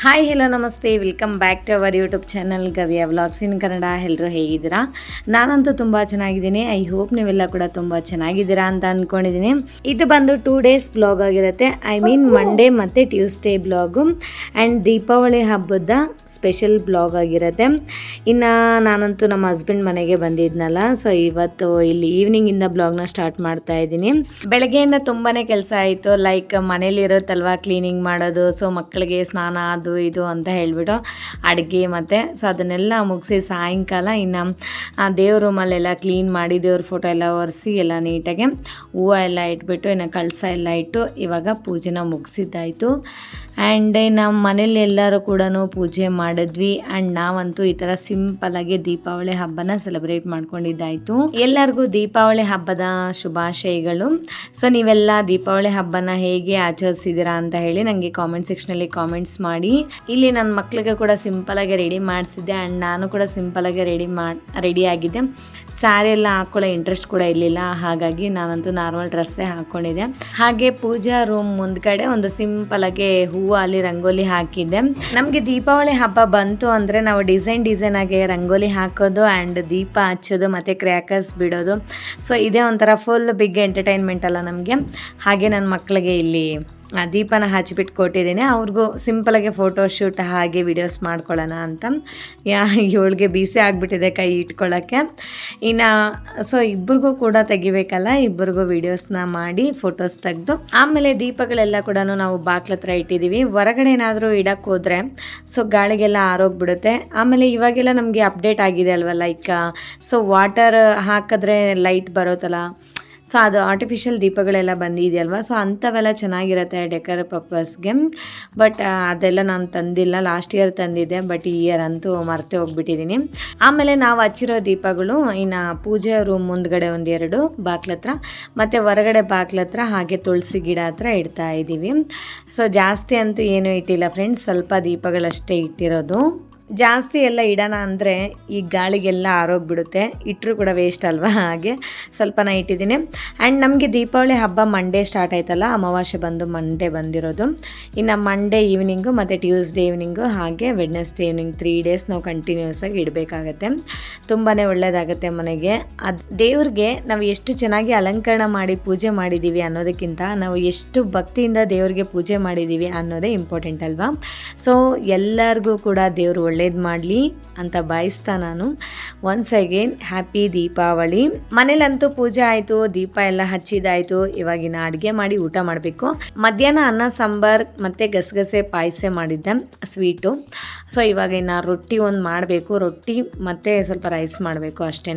Hi hello ನಮಸ್ತೆ, welcome back to our YouTube channel ಗವಿಯ vlogs in Kannada. ಎಲ್ಲರೂ ಹೇಗಿದ್ದೀರಾ? ನಾನಂತೂ ತುಂಬ ಚೆನ್ನಾಗಿದ್ದೀನಿ. ಐ ಹೋಪ್ ನೀವೆಲ್ಲ ಕೂಡ ತುಂಬ ಚೆನ್ನಾಗಿದ್ದೀರಾ ಅಂತ ಅಂದ್ಕೊಂಡಿದ್ದೀನಿ. ಇದು ಬಂದು 2 days ಬ್ಲಾಗ್ ಆಗಿರುತ್ತೆ. ಐ ಮೀನ್ ಮಂಡೇ ಮತ್ತು ಟ್ಯೂಸ್ಡೇ ಬ್ಲಾಗು ಆ್ಯಂಡ್ ದೀಪಾವಳಿ ಹಬ್ಬದ ಸ್ಪೆಷಲ್ ಬ್ಲಾಗ್ ಆಗಿರುತ್ತೆ. ಇನ್ನು ನಾನಂತೂ ನಮ್ಮ ಹಸ್ಬೆಂಡ್ ಮನೆಗೆ ಬಂದಿದ್ನಲ್ಲ, ಸೊ ಇವತ್ತು ಇಲ್ಲಿ ಈವ್ನಿಂಗಿಂದ ಬ್ಲಾಗ್ನ ಸ್ಟಾರ್ಟ್ ಮಾಡ್ತಾ ಇದ್ದೀನಿ. ಬೆಳಗ್ಗೆಯಿಂದ ತುಂಬಾ ಕೆಲಸ ಆಯಿತು. ಲೈಕ್ ಮನೇಲಿರುತ್ತಲ್ವ, ಕ್ಲೀನಿಂಗ್ ಮಾಡೋದು, ಸೊ ಮಕ್ಕಳಿಗೆ ಸ್ನಾನ ಅದು ಇದು ಅಂತ ಹೇಳಿಬಿಟ್ಟು ಅಡುಗೆ ಮತ್ತು ಸೊ ಅದನ್ನೆಲ್ಲ ಮುಗಿಸಿ ಸಾಯಂಕಾಲ ಇನ್ನು ದೇವ್ರ ರೂಮಲ್ಲೆಲ್ಲ ಕ್ಲೀನ್ ಮಾಡಿ ದೇವ್ರ ಫೋಟೋ ಎಲ್ಲ ಒರೆಸಿ ಎಲ್ಲ ನೀಟಾಗಿ ಹೂವು ಎಲ್ಲ ಇಟ್ಬಿಟ್ಟು ಇನ್ನು ಕಳಸ ಎಲ್ಲ ಇಟ್ಟು ಇವಾಗ ಪೂಜೆನ ಮುಗಿಸಿದ್ದಾಯಿತು. ಆ್ಯಂಡ್ ನಮ್ಮ ಮನೇಲಿ ಎಲ್ಲರೂ ಕೂಡ ಪೂಜೆ ಮಾಡಿದ್ವಿ. ಆ್ಯಂಡ್ ನಾವಂತೂ ಈ ಥರ ಸಿಂಪಲಾಗಿ ದೀಪಾವಳಿ ಹಬ್ಬನ ಸೆಲೆಬ್ರೇಟ್ ಮಾಡ್ಕೊಂಡಿದ್ದಾಯಿತು. ಎಲ್ಲರಿಗೂ ದೀಪಾವಳಿ ಹಬ್ಬದ ಶುಭಾಶಯಗಳು. ಸೊ ನೀವೆಲ್ಲ ದೀಪಾವಳಿ ಹಬ್ಬನ ಹೇಗೆ ಆಚರಿಸಿದ್ದೀರಾ ಅಂತ ಹೇಳಿ ನನಗೆ ಕಾಮೆಂಟ್ ಸೆಕ್ಷನಲ್ಲಿ ಕಾಮೆಂಟ್ಸ್ ಮಾಡಿ. ಇಲ್ಲಿ ನನ್ನ ಮಕ್ಕಳಿಗೆ ಕೂಡ ಸಿಂಪಲಾಗಿ ರೆಡಿ ಮಾಡಿಸಿದ್ದೆ ಆ್ಯಂಡ್ ನಾನು ಕೂಡ ಸಿಂಪಲಾಗಿ ರೆಡಿ ಆಗಿದ್ದೆ. ಸ್ಯಾರಿ ಎಲ್ಲ ಹಾಕ್ಕೊಳ್ಳೋ ಇಂಟ್ರೆಸ್ಟ್ ಕೂಡ ಇರಲಿಲ್ಲ, ಹಾಗಾಗಿ ನಾನಂತೂ ನಾರ್ಮಲ್ ಡ್ರೆಸ್ಸೇ ಹಾಕ್ಕೊಂಡಿದ್ದೆ. ಹಾಗೆ ಪೂಜಾ ರೂಮ್ ಮುಂದ್ಗಡೆ ಒಂದು ಸಿಂಪಲಾಗಿ ಹೂವು ಅಲ್ಲಿ ರಂಗೋಲಿ ಹಾಕಿದ್ದೆ. ನಮಗೆ ದೀಪಾವಳಿ ಹಬ್ಬ ಬಂತು ಅಂದರೆ ನಾವು ಡಿಸೈನ್ ಆಗಿ ರಂಗೋಲಿ ಹಾಕೋದು ಆ್ಯಂಡ್ ದೀಪ ಹಚ್ಚೋದು ಮತ್ತು ಕ್ರ್ಯಾಕರ್ಸ್ ಬಿಡೋದು. ಸೊ ಇದೇ ಒಂಥರ ಫುಲ್ ಬಿಗ್ ಎಂಟರ್ಟೈನ್ಮೆಂಟ್ ಅಲ್ಲ ನಮಗೆ. ಹಾಗೆ ನನ್ನ ಮಕ್ಕಳಿಗೆ ಇಲ್ಲಿ ದೀಪನ ಹಚ್ಚಿಬಿಟ್ಟು ಕೊಟ್ಟಿದ್ದೀನಿ. ಅವ್ರಿಗೂ ಸಿಂಪಲಾಗಿ ಫೋಟೋ ಶೂಟ್ ಹಾಗೆ ವಿಡಿಯೋಸ್ ಮಾಡ್ಕೊಳ್ಳೋಣ ಅಂತ. ಇವಳಿಗೆ ಬಿಸಿ ಆಗಿಬಿಟ್ಟಿದೆ ಕೈ ಇಟ್ಕೊಳ್ಳೋಕ್ಕೆ. ಇನ್ನು ಸೊ ಇಬ್ಬರಿಗೂ ಕೂಡ ತೆಗಿಬೇಕಲ್ಲ, ಇಬ್ಬರಿಗೂ ವೀಡಿಯೋಸ್ನ ಮಾಡಿ ಫೋಟೋಸ್ ತೆಗೆದು ಆಮೇಲೆ ದೀಪಗಳೆಲ್ಲ ಕೂಡ ನಾವು ಬಾಕ್ಲತ್ರ ಇಟ್ಟಿದ್ದೀವಿ. ಹೊರಗಡೆ ಏನಾದರೂ ಇಡಕ್ಕೆ ಹೋದರೆ ಸೊ ಗಾಳಿಗೆಲ್ಲ ಆರೋಗ್ಬಿಡುತ್ತೆ. ಆಮೇಲೆ ಇವಾಗೆಲ್ಲ ನಮಗೆ ಅಪ್ಡೇಟ್ ಆಗಿದೆ ಅಲ್ವ, ಲೈಕ್ ಸೊ ವಾಟರ್ ಹಾಕಿದ್ರೆ ಲೈಟ್ ಬರೋತ್ತಲ್ಲ, ಸೊ ಅದು ಆರ್ಟಿಫಿಷಿಯಲ್ ದೀಪಗಳೆಲ್ಲ ಬಂದಿದೆಯಲ್ವ, ಸೊ ಅಂಥವೆಲ್ಲ ಚೆನ್ನಾಗಿರುತ್ತೆ ಡೆಕೋರ್ ಪರ್ಪಸ್ಗೆ. ಬಟ್ ಅದೆಲ್ಲ ನಾನು ತಂದಿಲ್ಲ, ಲಾಸ್ಟ್ ಇಯರ್ ತಂದಿದ್ದೆ, ಬಟ್ ಈ ಇಯರ್ ಅಂತೂ ಮರೆತೇ ಹೋಗ್ಬಿಟ್ಟಿದ್ದೀನಿ. ಆಮೇಲೆ ನಾವು ಹಚ್ಚಿರೋ ದೀಪಗಳು ಇನ್ನು ಪೂಜೆ ರೂಮ್ ಮುಂದ್ಗಡೆ 1-2 ಬಾಕ್ಲತ್ರ ಮತ್ತು ಹೊರಗಡೆ ಬಾಕ್ಲತ್ರ ಹಾಗೆ ತುಳಸಿ ಗಿಡ ಹತ್ರ ಇಡ್ತಾ ಇದ್ದೀವಿ. ಸೊ ಜಾಸ್ತಿ ಅಂತೂ ಏನೂ ಇಟ್ಟಿಲ್ಲ ಫ್ರೆಂಡ್ಸ್, ಸ್ವಲ್ಪ ದೀಪಗಳಷ್ಟೇ ಇಟ್ಟಿರೋದು. ಜಾಸ್ತಿ ಎಲ್ಲ ಇಡೋಣ ಅಂದರೆ ಈ ಗಾಳಿಗೆಲ್ಲ ಆರೋಗ್ಬಿಡುತ್ತೆ, ಇಟ್ಟರು ಕೂಡ ವೇಸ್ಟ್ ಅಲ್ವಾ, ಹಾಗೆ ಸ್ವಲ್ಪನ ಇಟ್ಟಿದ್ದೀನಿ. ಆ್ಯಂಡ್ ನಮಗೆ ದೀಪಾವಳಿ ಹಬ್ಬ ಮಂಡೇ ಸ್ಟಾರ್ಟ್ ಆಯ್ತಲ್ಲ, ಅಮಾವಾಸ್ಯೆ ಬಂದು ಮಂಡೇ ಬಂದಿರೋದು. ಇನ್ನು ಮಂಡೇ ಈವ್ನಿಂಗು ಮತ್ತು ಟ್ಯೂಸ್ಡೇ ಈವ್ನಿಂಗು ಹಾಗೆ ವೆಡ್ನೆಸ್ಡೇ ಈವ್ನಿಂಗ್ 3 days ನಾವು ಕಂಟಿನ್ಯೂಸ್ ಆಗಿ ಇಡಬೇಕಾಗತ್ತೆ. ತುಂಬಾ ಒಳ್ಳೆಯದಾಗುತ್ತೆ ಮನೆಗೆ. ಅದು ದೇವ್ರಿಗೆ ನಾವು ಎಷ್ಟು ಚೆನ್ನಾಗಿ ಅಲಂಕರಣ ಮಾಡಿ ಪೂಜೆ ಮಾಡಿದ್ದೀವಿ ಅನ್ನೋದಕ್ಕಿಂತ ನಾವು ಎಷ್ಟು ಭಕ್ತಿಯಿಂದ ದೇವ್ರಿಗೆ ಪೂಜೆ ಮಾಡಿದ್ದೀವಿ ಅನ್ನೋದೇ ಇಂಪಾರ್ಟೆಂಟ್ ಅಲ್ವಾ. ಸೊ ಎಲ್ಲರಿಗೂ ಕೂಡ ದೇವರು ಒಳ್ಳೇದು ಮಾಡಲಿ ಅಂತ ಬಯಸ್ತಾ ನಾನು ಒನ್ಸ್ ಅಗೇನ್ ಹ್ಯಾಪಿ ದೀಪಾವಳಿ. ಮನೇಲಂತೂ ಪೂಜೆ ಆಯಿತು, ದೀಪ ಎಲ್ಲ ಹಚ್ಚಿದಾಯಿತು. ಇವಾಗಿನ ಅಡುಗೆ ಮಾಡಿ ಊಟ ಮಾಡಬೇಕು. ಮಧ್ಯಾಹ್ನ ಅನ್ನ ಸಾಂಬಾರ್ ಮತ್ತು ಗಸಗಸೆ ಪಾಯಸ ಮಾಡಿದ್ದೆ, ಸ್ವೀಟು. ಸೊ ಇವಾಗ ಇನ್ನು ರೊಟ್ಟಿ ಒಂದು ಮಾಡಬೇಕು, ರೊಟ್ಟಿ ಮತ್ತು ಸ್ವಲ್ಪ ರೈಸ್ ಮಾಡಬೇಕು ಅಷ್ಟೇ.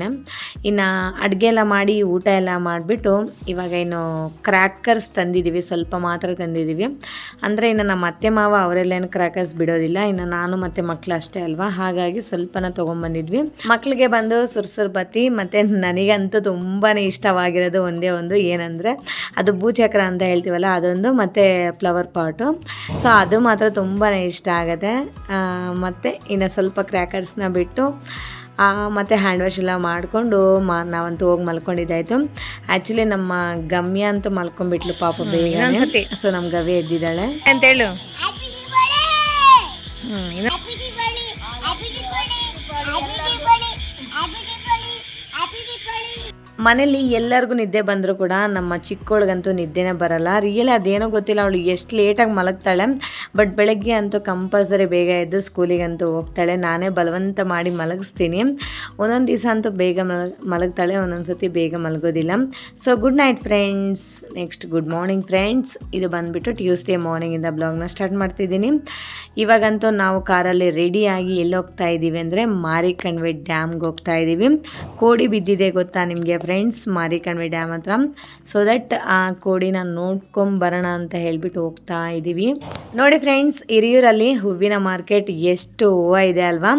ಇನ್ನು ಅಡುಗೆ ಎಲ್ಲ ಮಾಡಿ ಊಟ ಎಲ್ಲ ಮಾಡಿಬಿಟ್ಟು ಇವಾಗ ಇನ್ನು ಕ್ರ್ಯಾಕರ್ಸ್ ತಂದಿದ್ದೀವಿ, ಸ್ವಲ್ಪ ಮಾತ್ರ ತಂದಿದ್ದೀವಿ. ಅಂದರೆ ಇನ್ನು ನಮ್ಮ ಅತ್ತೆ ಮಾವ ಅವರೆಲ್ಲೇನು ಕ್ರ್ಯಾಕರ್ಸ್ ಬಿಡೋದಿಲ್ಲ, ಇನ್ನು ನಾನು ಮತ್ತು ಮಕ್ಕಳು ಅಷ್ಟೇ ಅಲ್ವಾ, ಹಾಗಾಗಿ ಸ್ವಲ್ಪನ ತೊಗೊಂಬಂದಿದ್ವಿ. ಮಕ್ಕಳಿಗೆ ಬಂದು ಸುರ್ಸುರ್ ಬತ್ತಿ ಮತ್ತು ನನಗಂತೂ ತುಂಬಾ ಇಷ್ಟವಾಗಿರೋದು ಒಂದೇ ಒಂದು, ಏನಂದರೆ ಅದು ಭೂಚಕ್ರ ಅಂತ ಹೇಳ್ತೀವಲ್ಲ ಅದೊಂದು, ಮತ್ತು ಫ್ಲವರ್ ಪಾಟು. ಸೊ ಅದು ಮಾತ್ರ ತುಂಬಾ ಇಷ್ಟ ಆಗುತ್ತೆ. ಮತ್ತು ಇನ್ನು ಸ್ವಲ್ಪ ಕ್ರ್ಯಾಕರ್ಸ್ನ ಬಿಟ್ಟು ಮತ್ತು ಹ್ಯಾಂಡ್ ವಾಶ್ ಎಲ್ಲ ಮಾಡಿಕೊಂಡು ನಾವಂತೂ ಹೋಗಿ ಮಲ್ಕೊಂಡಿದ್ದಾಯಿತು. ಆ್ಯಕ್ಚುಲಿ ನಮ್ಮ ಗಮ್ಯ ಅಂತೂ ಮಲ್ಕೊಂಡ್ಬಿಟ್ಲು ಪಾಪ ಬೇಗ. ಸೊ ನಮ್ಮ ಗವಿ ಎದ್ದಿದ್ದಾಳೆ ಅಂತೇಳು. ಮನೇಲಿ ಎಲ್ಲರಿಗೂ ನಿದ್ದೆ ಬಂದರೂ ಕೂಡ ನಮ್ಮ ಚಿಕ್ಕವಳಿಗಂತೂ ನಿದ್ದೆನೇ ಬರಲ್ಲ. ರಿಯಲಿ ಅದೇನೋ ಗೊತ್ತಿಲ್ಲ, ಅವಳು ಎಷ್ಟು ಲೇಟಾಗಿ ಮಲಗ್ತಾಳೆ, ಬಟ್ ಬೆಳಗ್ಗೆ ಅಂತೂ ಕಂಪಲ್ಸರಿ ಬೇಗ ಎದ್ದು ಸ್ಕೂಲಿಗಂತೂ ಹೋಗ್ತಾಳೆ. ನಾನೇ ಬಲವಂತ ಮಾಡಿ ಮಲಗಿಸ್ತೀನಿ. ಒಂದೊಂದು ದಿವಸ ಅಂತೂ ಬೇಗ ಮಲಗ್ತಾಳೆ, ಒಂದೊಂದು ಸತಿ ಬೇಗ ಮಲಗೋದಿಲ್ಲ. So good night friends. Next good morning friends. ಇದು ಬಂದುಬಿಟ್ಟು ಟ್ಯೂಸ್ಡೇ ಮಾರ್ನಿಂಗಿಂದ ಬ್ಲಾಗ್ನ ಸ್ಟಾರ್ಟ್ ಮಾಡ್ತಿದ್ದೀನಿ. ಇವಾಗಂತೂ ನಾವು ಕಾರಲ್ಲಿ ರೆಡಿಯಾಗಿ ಎಲ್ಲಿ ಹೋಗ್ತಾ ಇದ್ದೀವಿ ಅಂದರೆ ಮಾರಿಕಣಿವೆ ಡ್ಯಾಮ್ಗೆ ಹೋಗ್ತಾ ಇದ್ದೀವಿ. ಕೋಡಿ ಬಿದ್ದಿದೆ ಗೊತ್ತಾ ನಿಮಗೆ ಫ್ರೆಂಡ್ಸ್, ಮಾರಿಕಣಿವೆ ಡ್ಯಾಮ್ ಹತ್ರ. ಸೊ ದಟ್ ಆ ಕೋಡಿನ ನೋಡ್ಕೊಂಬರೋಣ ಅಂತ ಹೇಳ್ಬಿಟ್ಟು ಹೋಗ್ತಾ ಇದ್ದೀವಿ. ನೋಡಿ ಫ್ರೆಂಡ್ಸ್, ಹಿರಿಯೂರಲ್ಲಿ ಹೂವಿನ ಮಾರ್ಕೆಟ್ ಎಷ್ಟು ಹೂವು ಇದೆ ಅಲ್ವಾ.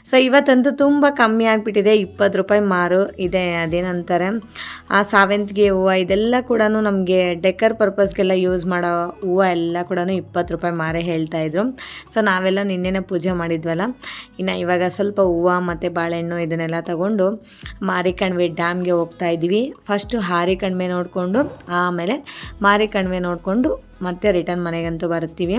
ಸೊ ಇವತ್ತಂತೂ ತುಂಬ ಕಮ್ಮಿ ಆಗಿಬಿಟ್ಟಿದೆ, 20 ರೂಪಾಯಿ ಮಾರು ಇದೆ. ಅದೇನಂತಾರೆ ಆ ಸಾವಂತಿಗೆ ಹೂವು, ಇದೆಲ್ಲ ಕೂಡ ನಮಗೆ ಡೆಕೋರ್ ಪರ್ಪಸ್ಗೆಲ್ಲ ಯೂಸ್ ಮಾಡೋ ಹೂವು ಎಲ್ಲ ಕೂಡ 20 ರೂಪಾಯಿ ಮಾರೇ ಹೇಳ್ತಾಯಿದ್ರು. ಸೊ ನಾವೆಲ್ಲ ನಿನ್ನೆನೇ ಪೂಜೆ ಮಾಡಿದ್ವಲ್ಲ, ಇನ್ನು ಇವಾಗ ಸ್ವಲ್ಪ ಹೂವು ಮತ್ತು ಬಾಳೆಹಣ್ಣು ಇದನ್ನೆಲ್ಲ ತಗೊಂಡು ಮಾರಿಕಣಿವೆ ಡ್ಯಾಮ್ಗೆ ಹೋಗ್ತಾ ಇದ್ದೀವಿ. ಫಸ್ಟು ಹಾರಿಕಣಿವೆ ನೋಡಿಕೊಂಡು ಆಮೇಲೆ ಮಾರಿಕಣಿವೆ ನೋಡಿಕೊಂಡು ಮತ್ತೆ ರಿಟರ್ನ್ ಮನೆಗಂತೂ ಬರ್ತೀವಿ.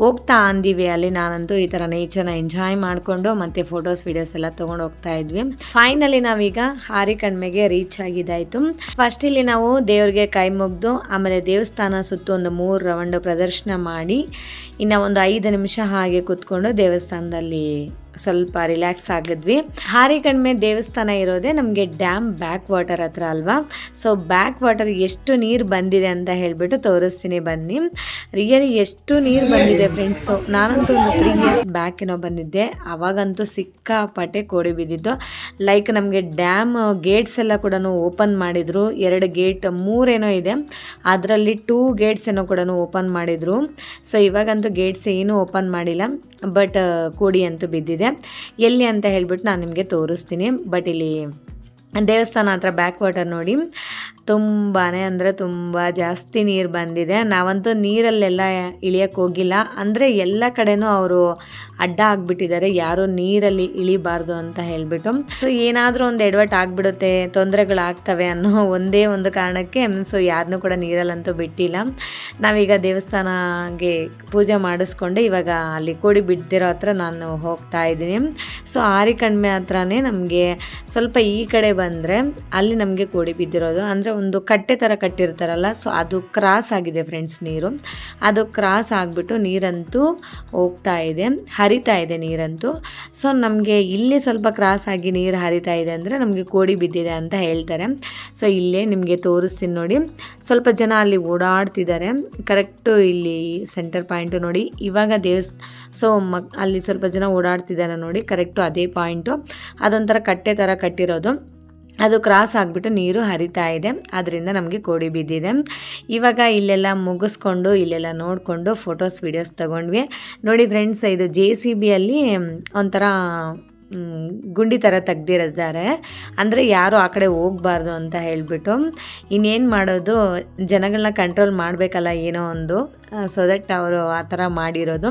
ಹೋಗ್ತಾ ಅಂದಿವಿ ಅಲ್ಲಿ ನಾನಂತೂ ಈ ಥರ ನೇಚರ್ನ ಎಂಜಾಯ್ ಮಾಡಿಕೊಂಡು ಮತ್ತು ಫೋಟೋಸ್ ವೀಡಿಯೋಸ್ ಎಲ್ಲ ತೊಗೊಂಡು ಹೋಗ್ತಾ ಇದ್ವಿ. ಫೈನಲಿ ನಾವೀಗ ಹಾರಿಕಣ್ಮೆಗೆ ರೀಚ್ ಆಗಿದ್ದಾಯಿತು. ಫಸ್ಟ್ ಇಲ್ಲಿ ನಾವು ದೇವ್ರಿಗೆ ಕೈ ಮುಗಿದು ಆಮೇಲೆ ದೇವಸ್ಥಾನ ಸುತ್ತು ಒಂದು 3 ರೌಂಡ್ ಪ್ರದರ್ಶನ ಮಾಡಿ ಇನ್ನು ಒಂದು 5 ನಿಮಿಷ ಹಾಗೆ ಕೂತ್ಕೊಂಡು ದೇವಸ್ಥಾನದಲ್ಲಿ ಸ್ವಲ್ಪ ರಿಲ್ಯಾಕ್ಸ್ ಆಗಿದ್ವಿ. ಹಾರಿಕಣ್ಮೆ ದೇವಸ್ಥಾನ ಇರೋದೇ ನಮಗೆ ಡ್ಯಾಮ್ ಬ್ಯಾಕ್ ವಾಟರ್ ಹತ್ರ ಅಲ್ವಾ. ಸೊ ಬ್ಯಾಕ್ ವಾಟರ್ ಎಷ್ಟು ನೀರು ಬಂದಿದೆ ಅಂತ ಹೇಳಿಬಿಟ್ಟು ತೋರಿಸ್ತೀನಿ ಬನ್ನಿ. ರಿಯಲಿ ಎಷ್ಟು ನೀರು ಬಂದಿದೆ ಫ್ರೆಂಡ್ಸು. ನಾನಂತೂ ಒಂದು 3 ಇಯರ್ಸ್ ಬ್ಯಾಕ್ ಏನೋ ಬಂದಿದ್ದೆ. ಅವಾಗಂತೂ ಸಿಕ್ಕಾಪಟ್ಟೆ ಕೋಡಿ ಬಿದ್ದಿದ್ದು. ಲೈಕ್ ನಮಗೆ ಡ್ಯಾಮ್ ಗೇಟ್ಸ್ ಎಲ್ಲ ಕೂಡ ಓಪನ್ ಮಾಡಿದರು. 2 ಗೇಟ್ 3 ಏನೋ ಇದೆ, ಅದರಲ್ಲಿ 2 ಗೇಟ್ಸ್ ಏನೋ ಕೂಡ ಓಪನ್ ಮಾಡಿದರು. ಸೊ ಇವಾಗಂತೂ ಗೇಟ್ಸ್ ಏನೂ ಓಪನ್ ಮಾಡಿಲ್ಲ, ಬಟ್ ಕೋಡಿ ಅಂತೂ ಬಿದ್ದಿದೆ. ಎಲ್ಲಿ ಅಂತ ಹೇಳ್ಬಿಟ್ಟು ನಾನು ನಿಮಗೆ ತೋರಿಸ್ತೀನಿ. ಬಟ್ ಇಲ್ಲಿ ದೇವಸ್ಥಾನ ಹತ್ರ ಬ್ಯಾಕ್ ವಾಟರ್ ನೋಡಿ ತುಂಬಾ ಅಂದರೆ ತುಂಬ ಜಾಸ್ತಿ ನೀರು ಬಂದಿದೆ. ನಾವಂತೂ ನೀರಲ್ಲೆಲ್ಲ ಇಳಿಯೋಕ್ಕೆ ಹೋಗಿಲ್ಲ, ಅಂದರೆ ಎಲ್ಲ ಕಡೆನೂ ಅವರು ಅಡ್ಡ ಆಗಿಬಿಟ್ಟಿದ್ದಾರೆ, ಯಾರೂ ನೀರಲ್ಲಿ ಇಳಿಬಾರ್ದು ಅಂತ ಹೇಳಿಬಿಟ್ಟು. ಸೊ ಏನಾದರೂ ಒಂದು ಎಡವಟ್ಟು ಆಗಿಬಿಡುತ್ತೆ, ತೊಂದರೆಗಳಾಗ್ತವೆ ಅನ್ನೋ ಒಂದೇ ಒಂದು ಕಾರಣಕ್ಕೆ ಸೊ ಯಾರನ್ನೂ ಕೂಡ ನೀರಲ್ಲಂತೂ ಬಿಟ್ಟಿಲ್ಲ. ನಾವೀಗ ದೇವಸ್ಥಾನಗೆ ಪೂಜೆ ಮಾಡಿಸ್ಕೊಂಡು ಇವಾಗ ಅಲ್ಲಿ ಕೋಡಿ ಬಿದ್ದಿರೋ ಹತ್ರ ನಾನು ಹೋಗ್ತಾ ಇದ್ದೀನಿ. ಸೊ ಹಾರಿಕಣ್ಮೆ ಹತ್ರನೇ ನಮಗೆ ಸ್ವಲ್ಪ ಈ ಕಡೆ ಬಂದರೆ ಅಲ್ಲಿ ನಮಗೆ ಕೋಡಿ ಬಿದ್ದಿರೋದು, ಅಂದರೆ ಒಂದು ಕಟ್ಟೆ ಥರ ಕಟ್ಟಿರ್ತಾರಲ್ಲ, ಸೊ ಅದು ಕ್ರಾಸ್ ಆಗಿದೆ ಫ್ರೆಂಡ್ಸ್. ನೀರು ಅದು ಕ್ರಾಸ್ ಆಗಿಬಿಟ್ಟು ನೀರಂತೂ ಹೋಗ್ತಾ ಇದೆ, ಹರಿತಾ ಇದೆ ನೀರಂತೂ. ಸೊ ನಮಗೆ ಇಲ್ಲಿ ಸ್ವಲ್ಪ ಕ್ರಾಸ್ ಆಗಿ ನೀರು ಹರಿತಾ ಇದೆ ಅಂದರೆ ನಮಗೆ ಕೋಡಿ ಬಿದ್ದಿದೆ ಅಂತ ಹೇಳ್ತಾರೆ. ಸೊ ಇಲ್ಲೇ ನಿಮಗೆ ತೋರಿಸ್ತೀನಿ ನೋಡಿ. ಸ್ವಲ್ಪ ಜನ ಅಲ್ಲಿ ಓಡಾಡ್ತಿದ್ದಾರೆ. ಕರೆಕ್ಟು ಇಲ್ಲಿ ಸೆಂಟರ್ ಪಾಯಿಂಟು ನೋಡಿ. ಇವಾಗ ಸೊ ಅಲ್ಲಿ ಸ್ವಲ್ಪ ಜನ ಓಡಾಡ್ತಿದ್ದಾರೆ ನೋಡಿ, ಕರೆಕ್ಟು ಅದೇ ಪಾಯಿಂಟು. ಅದೊಂಥರ ಕಟ್ಟೆ ಥರ ಕಟ್ಟಿರೋದು, ಅದು ಕ್ರಾಸ್ ಆಗಿಬಿಟ್ಟು ನೀರು ಹರಿತಾ ಇದೆ, ಅದರಿಂದ ನಮಗೆ ಕೋಡಿ ಬಿದ್ದಿದೆ. ಇವಾಗ ಇಲ್ಲೆಲ್ಲ ಮುಗಿಸ್ಕೊಂಡು ಇಲ್ಲೆಲ್ಲ ನೋಡಿಕೊಂಡು ಫೋಟೋಸ್ ವೀಡಿಯೋಸ್ ತೊಗೊಂಡ್ವಿ ನೋಡಿ ಫ್ರೆಂಡ್ಸ್. ಇದು JCBಯಲ್ಲಿ ಒಂಥರ ಗುಂಡಿ ಥರ ತೆಗ್ದಿರಿದ್ದಾರೆ, ಅಂದರೆ ಯಾರು ಆ ಕಡೆ ಹೋಗಬಾರ್ದು ಅಂತ ಹೇಳಿಬಿಟ್ಟು. ಇನ್ನೇನು ಮಾಡೋದು, ಜನಗಳನ್ನ ಕಂಟ್ರೋಲ್ ಮಾಡಬೇಕಲ್ಲ ಏನೋ ಒಂದು, ಸೊ ದಟ್ ಅವರು ಆ ಥರ ಮಾಡಿರೋದು.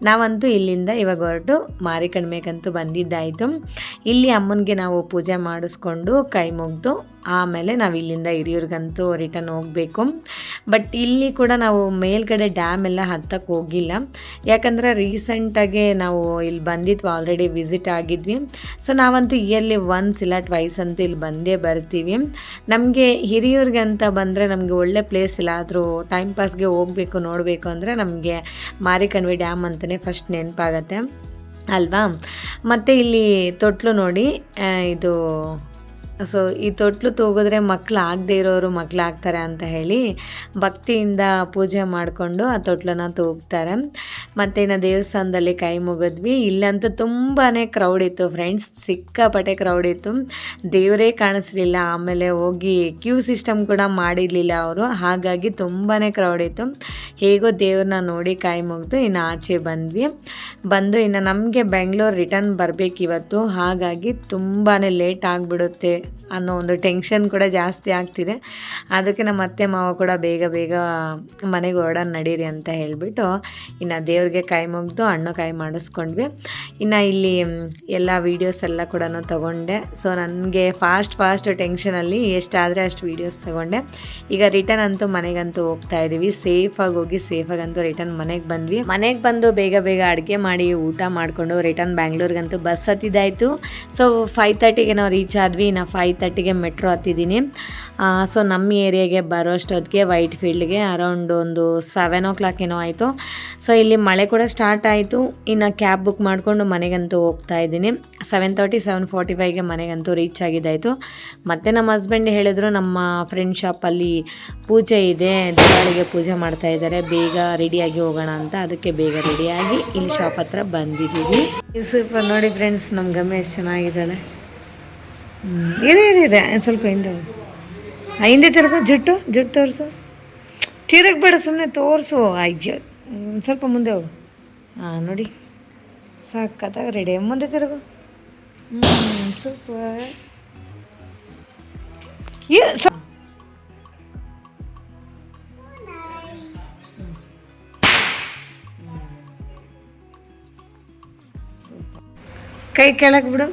ನಾವಂತೂ ಇಲ್ಲಿಂದ ಇವಾಗ ಹೊರಟು ಮಾರಿಕಣ್ಮೆಗಂತೂ ಬಂದಿದ್ದಾಯಿತು. ಇಲ್ಲಿ ಅಮ್ಮನಿಗೆ ನಾವು ಪೂಜೆ ಮಾಡಿಸ್ಕೊಂಡು ಕೈ ಮುಗಿದು ಆಮೇಲೆ ನಾವು ಇಲ್ಲಿಂದ ಹಿರಿಯೂರಿಗಂತೂ ರಿಟರ್ನ್ ಹೋಗಬೇಕು. ಬಟ್ ಇಲ್ಲಿ ಕೂಡ ನಾವು ಮೇಲ್ಗಡೆ ಡ್ಯಾಮ್ ಎಲ್ಲ ಹತ್ತಕ್ಕೆ ಹೋಗಿಲ್ಲ, ಯಾಕಂದರೆ ರೀಸೆಂಟಾಗೆ ನಾವು ಇಲ್ಲಿ ಬಂದಿದ್ವಿ, ಆಲ್ರೆಡಿ ವಿಸಿಟ್ ಆಗಿದ್ವಿ. ಸೊ ನಾವಂತೂ ಇಯರ್ಲಿ ಒನ್ಸ್ ಇಲ್ಲ ಟ್ವೈಸ್ ಅಂತೂ ಇಲ್ಲಿ ಬಂದೇ ಬರ್ತೀವಿ. ನಮಗೆ ಹಿರಿಯೂರಿಗೆ ಅಂತ ಬಂದರೆ ನಮಗೆ ಒಳ್ಳೆ ಪ್ಲೇಸ್ ಇಲ್ಲ, ಆದರೂ ಟೈಮ್ ಪಾಸ್ಗೆ ಹೋಗಬೇಕು ನೋಡಬೇಕು ಅಂದರೆ ನಮಗೆ ಮಾರಿಕಣ್ಮೆ ಡ್ಯಾಮ್ ಅಂತಲೇ ಫಸ್ಟ್ ನೆನಪಾಗತ್ತೆ ಅಲ್ವಾ. ಮತ್ತು ಇಲ್ಲಿ ತೊಟ್ಲು ನೋಡಿ, ಇದು ಸೊ ಈ ತೊಟ್ಲು ತೂಗಿದ್ರೆ ಮಕ್ಕಳು ಆಗದೆ ಇರೋರು ಮಕ್ಕಳಾಗ್ತಾರೆ ಅಂತ ಹೇಳಿ ಭಕ್ತಿಯಿಂದ ಪೂಜೆ ಮಾಡಿಕೊಂಡು ಆ ತೊಟ್ಲನ್ನ ತೂಗ್ತಾರೆ. ಮತ್ತು ಇನ್ನು ದೇವಸ್ಥಾನದಲ್ಲಿ ಕೈ ಮುಗಿದ್ವಿ. ಇಲ್ಲಂತೂ ತುಂಬಾ ಕ್ರೌಡ್ ಇತ್ತು ಫ್ರೆಂಡ್ಸ್, ಸಿಕ್ಕಾಪಟ್ಟೆ ಕ್ರೌಡ್ ಇತ್ತು, ದೇವರೇ ಕಾಣಿಸ್ಲಿಲ್ಲ. ಆಮೇಲೆ ಹೋಗಿ ಕ್ಯೂ ಸಿಸ್ಟಮ್ ಕೂಡ ಮಾಡಿರಲಿಲ್ಲ ಅವರು, ಹಾಗಾಗಿ ತುಂಬಾ ಕ್ರೌಡ್ ಇತ್ತು. ಹೇಗೋ ದೇವ್ರನ್ನ ನೋಡಿ ಕೈ ಮುಗಿದು ಇನ್ನು ಆಚೆ ಬಂದು ಇನ್ನು ನಮಗೆ ಬೆಂಗಳೂರು ರಿಟರ್ನ್ ಬರಬೇಕಿವತ್ತು, ಹಾಗಾಗಿ ತುಂಬಾ ಲೇಟ್ ಆಗಿಬಿಡುತ್ತೆ ಅನ್ನೋ ಒಂದು ಟೆನ್ಷನ್ ಕೂಡ ಜಾಸ್ತಿ ಆಗ್ತಿದೆ. ಅದಕ್ಕೆ ನಮ್ಮ ಅತ್ತೆ ಮಾವ ಕೂಡ ಬೇಗ ಮನೆಗೆ ಹೊರಡೋಣ ನಡೀರಿ ಅಂತ ಹೇಳಿಬಿಟ್ಟು ಇನ್ನು ದೇವ್ರಿಗೆ ಕೈ ಮುಗಿದು ಹಣ್ಣು ಕಾಯಿ ಮಾಡಿಸ್ಕೊಂಡ್ವಿ. ಇನ್ನು ಇಲ್ಲಿ ಎಲ್ಲ ವೀಡಿಯೋಸ್ ಎಲ್ಲ ಕೂಡ ತೊಗೊಂಡೆ. ಸೊ ನನಗೆ ಫಾಸ್ಟ್ ಟೆನ್ಷನಲ್ಲಿ ಎಷ್ಟಾದರೆ ಅಷ್ಟು ವೀಡಿಯೋಸ್ ತೊಗೊಂಡೆ. ಈಗ ರಿಟರ್ನ್ ಅಂತೂ ಮನೆಗಂತೂ ಹೋಗ್ತಾ ಇದ್ದೀವಿ. ಸೇಫಾಗಿ ಹೋಗಿ ಸೇಫಾಗಂತೂ ರಿಟರ್ನ್ ಮನೆಗೆ ಬಂದ್ವಿ. ಮನೆಗೆ ಬಂದು ಬೇಗ ಅಡುಗೆ ಮಾಡಿ ಊಟ ಮಾಡಿಕೊಂಡು ರಿಟರ್ನ್ ಬ್ಯಾಂಗ್ಳೂರ್ಗಂತೂ ಬಸ್ ಹತ್ತಿದ್ದಾಯಿತು. ಸೊ 5:30ಗೆ ನಾವು ರೀಚ್ ಆದ್ವಿ. ಇನ್ನು 5:30ಗೆ ಮೆಟ್ರೋ ಹತ್ತಿದ್ದೀನಿ. ಸೊ ನಮ್ಮ ಏರಿಯಾಗೆ ಬರೋ ಅಷ್ಟೊತ್ತಿಗೆ ವೈಟ್ ಫೀಲ್ಡ್ಗೆ ಅರೌಂಡ್ ಒಂದು 7 o'clock ಏನೋ ಆಯಿತು. ಸೊ ಇಲ್ಲಿ ಮಳೆ ಕೂಡ ಸ್ಟಾರ್ಟ್ ಆಯಿತು. ಇನ್ನು ಕ್ಯಾಬ್ ಬುಕ್ ಮಾಡಿಕೊಂಡು ಮನೆಗಂತೂ ಹೋಗ್ತಾ ಇದ್ದೀನಿ. 7:30 7:45ಗೆ ಮನೆಗಂತೂ ರೀಚ್ ಆಗಿದ್ದಾಯಿತು. ಮತ್ತು ನಮ್ಮ ಹಸ್ಬೆಂಡ್ ಹೇಳಿದ್ರು ನಮ್ಮ ಫ್ರೆಂಡ್ ಶಾಪಲ್ಲಿ ಪೂಜೆ ಇದೆ, ದಿವಾಳಿಗೆ ಪೂಜೆ ಮಾಡ್ತಾ ಇದ್ದಾರೆ, ಬೇಗ ರೆಡಿಯಾಗಿ ಹೋಗೋಣ ಅಂತ. ಅದಕ್ಕೆ ಬೇಗ ರೆಡಿಯಾಗಿ ಇಲ್ಲಿ ಶಾಪ್ ಹತ್ರ ಬಂದಿದ್ದೀವಿ. ಸೂಪರ್ ನೋಡಿ ಫ್ರೆಂಡ್ಸ್, ನಮ್ಮ ಗಮ್ಮೆ ಎಷ್ಟು ಚೆನ್ನಾಗಿದ್ದಾಳೆ. ಇರಿ ಸ್ವಲ್ಪ ಹಿಂದೆ ತಿರ್ಗೋ, ಜುಟ್ಟು ತೋರಿಸು, ತಿರುಗಬೇಡ, ಸುಮ್ಮನೆ ತೋರಿಸು. ಅಯ್ಯೋ ಸ್ವಲ್ಪ ಮುಂದೆ ಹೋಗು. ನೋಡಿ ಸಖತ್ತಾಗಿ ರೆಡಿ. ಮುಂದೆ ತಿರುಗು. ಸೂಪರ್. ಕೈ ಕೆಳಗೆ ಬಿಡು.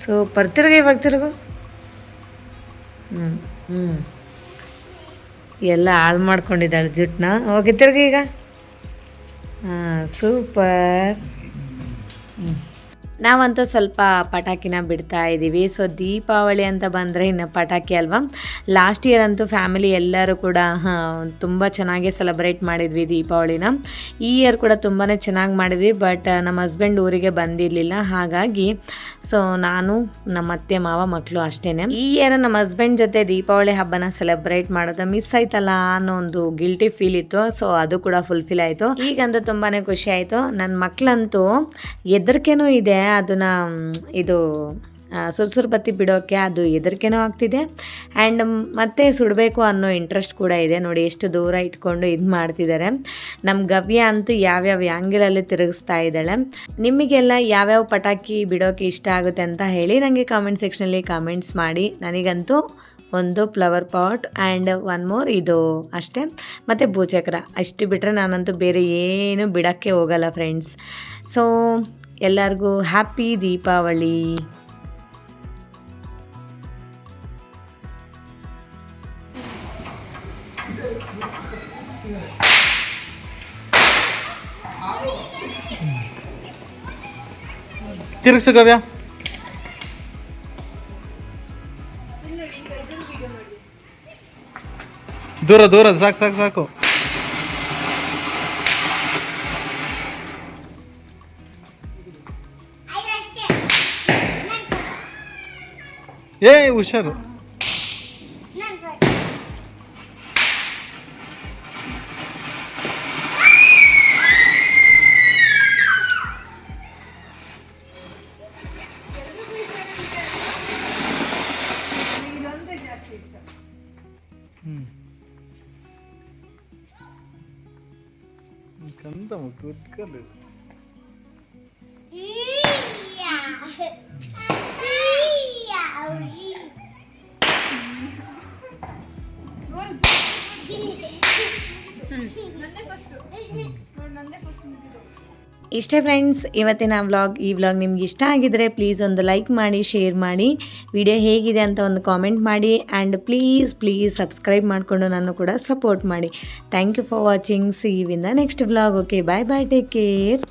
ಸೂಪರ್. ಇವಾಗ ತಿರುಗು. ಎಲ್ಲ ಹಾಳು ಮಾಡ್ಕೊಂಡಿದ್ದಾಳೆ ಜುಟ್ಟನ್ನ. ಹೋಗಿ ತಿರ್ಗಿ ಈಗ. ಹಾಂ, ಸೂಪರ್. ನಾವಂತೂ ಸ್ವಲ್ಪ ಪಟಾಕಿನ ಬಿಡ್ತಾ ಇದ್ದೀವಿ. ಸೊ ದೀಪಾವಳಿ ಅಂತ ಬಂದರೆ ಇನ್ನು ಪಟಾಕಿ ಅಲ್ವಾ. ಲಾಸ್ಟ್ ಇಯರ್ ಅಂತೂ ಫ್ಯಾಮಿಲಿ ಎಲ್ಲರೂ ಕೂಡ ತುಂಬ ಚೆನ್ನಾಗಿ ಸೆಲೆಬ್ರೇಟ್ ಮಾಡಿದ್ವಿ ದೀಪಾವಳಿನ. ಈ ಇಯರ್ ಕೂಡ ತುಂಬಾ ಚೆನ್ನಾಗಿ ಮಾಡಿದ್ವಿ. ಬಟ್ ನಮ್ಮ ಹಸ್ಬೆಂಡ್ ಊರಿಗೆ ಬಂದಿರಲಿಲ್ಲ, ಹಾಗಾಗಿ ಸೊ ನಾನು ನಮ್ಮ ಅತ್ತೆ ಮಾವ ಮಕ್ಕಳು ಅಷ್ಟೇ. ಈ ಇಯರ್ ನಮ್ಮ ಹಸ್ಬೆಂಡ್ ಜೊತೆ ದೀಪಾವಳಿ ಹಬ್ಬನ ಸೆಲೆಬ್ರೇಟ್ ಮಾಡೋದು ಮಿಸ್ ಆಯ್ತಲ್ಲ ಅನ್ನೋ ಒಂದು ಗಿಲ್ಟಿ ಫೀಲ್ ಇತ್ತು. ಸೊ ಅದು ಕೂಡ ಫುಲ್ಫಿಲ್ ಆಯಿತು. ಈಗಂತೂ ತುಂಬಾ ಖುಷಿ ಆಯಿತು. ನನ್ನ ಮಕ್ಕಳಂತೂ ಹೆದರಿಕೆನೂ ಇದೆ, ಅದನ್ನ ಇದು ಸುರ್ಸುರು ಬತ್ತಿ ಬಿಡೋಕ್ಕೆ ಅದು ಹೆದರಿಕೆನೂ ಆಗ್ತಿದೆ. ಆ್ಯಂಡ್ ಮತ್ತೆ ಸುಡಬೇಕು ಅನ್ನೋ ಇಂಟ್ರೆಸ್ಟ್ ಕೂಡ ಇದೆ. ನೋಡಿ ಎಷ್ಟು ದೂರ ಇಟ್ಕೊಂಡು ಇದು ಮಾಡ್ತಿದ್ದಾರೆ. ನಮ್ಮ ಗವ್ಯ ಅಂತೂ ಯಾವ್ಯಾವ ಆ್ಯಂಗಲಲ್ಲಿ ತಿರುಗಿಸ್ತಾ ಇದ್ದಾಳೆ. ನಿಮಗೆಲ್ಲ ಯಾವ್ಯಾವ ಪಟಾಕಿ ಬಿಡೋಕ್ಕೆ ಇಷ್ಟ ಆಗುತ್ತೆ ಅಂತ ಹೇಳಿ ನನಗೆ ಕಾಮೆಂಟ್ ಸೆಕ್ಷನಲ್ಲಿ ಕಾಮೆಂಟ್ಸ್ ಮಾಡಿ. ನನಗಂತೂ ಒಂದು flower pot and one more ಇದು ಅಷ್ಟೇ, ಮತ್ತು ಭೂಚಕ್ರ ಅಷ್ಟು ಬಿಟ್ಟರೆ ನಾನಂತೂ ಬೇರೆ ಏನು ಬಿಡೋಕ್ಕೆ ಹೋಗಲ್ಲ ಫ್ರೆಂಡ್ಸ್. ಸೊ ಎಲ್ಲರಿಗೂ ಹ್ಯಾಪಿ ದೀಪಾವಳಿ. ತಿರುಗಿಸು ಗವ್ಯ. ದೂರ ದೂರ ಸಾಕು ಸಾಕು ಸಾಕು. ಏ ಹುಷಾರು. ಕಂದ ಕೂತ್ಕೊಳ್ಳಿ. ಇಷ್ಟೇ ಫ್ರೆಂಡ್ಸ್ ಇವತ್ತಿನ ವ್ಲಾಗ್. ಈ ವ್ಲಾಗ್ ನಿಮ್ಗೆ ಇಷ್ಟ ಆಗಿದ್ರೆ ಪ್ಲೀಸ್ ಒಂದು ಲೈಕ್ ಮಾಡಿ, ಶೇರ್ ಮಾಡಿ, ವಿಡಿಯೋ ಹೇಗಿದೆ ಅಂತ ಒಂದು ಕಾಮೆಂಟ್ ಮಾಡಿ. ಆ್ಯಂಡ್ ಪ್ಲೀಸ್ ಸಬ್ಸ್ಕ್ರೈಬ್ ಮಾಡಿಕೊಂಡು ನಾನು ಕೂಡ ಸಪೋರ್ಟ್ ಮಾಡಿ. Thank you for watching. See you in the next vlog. Okay, bye bye, take care.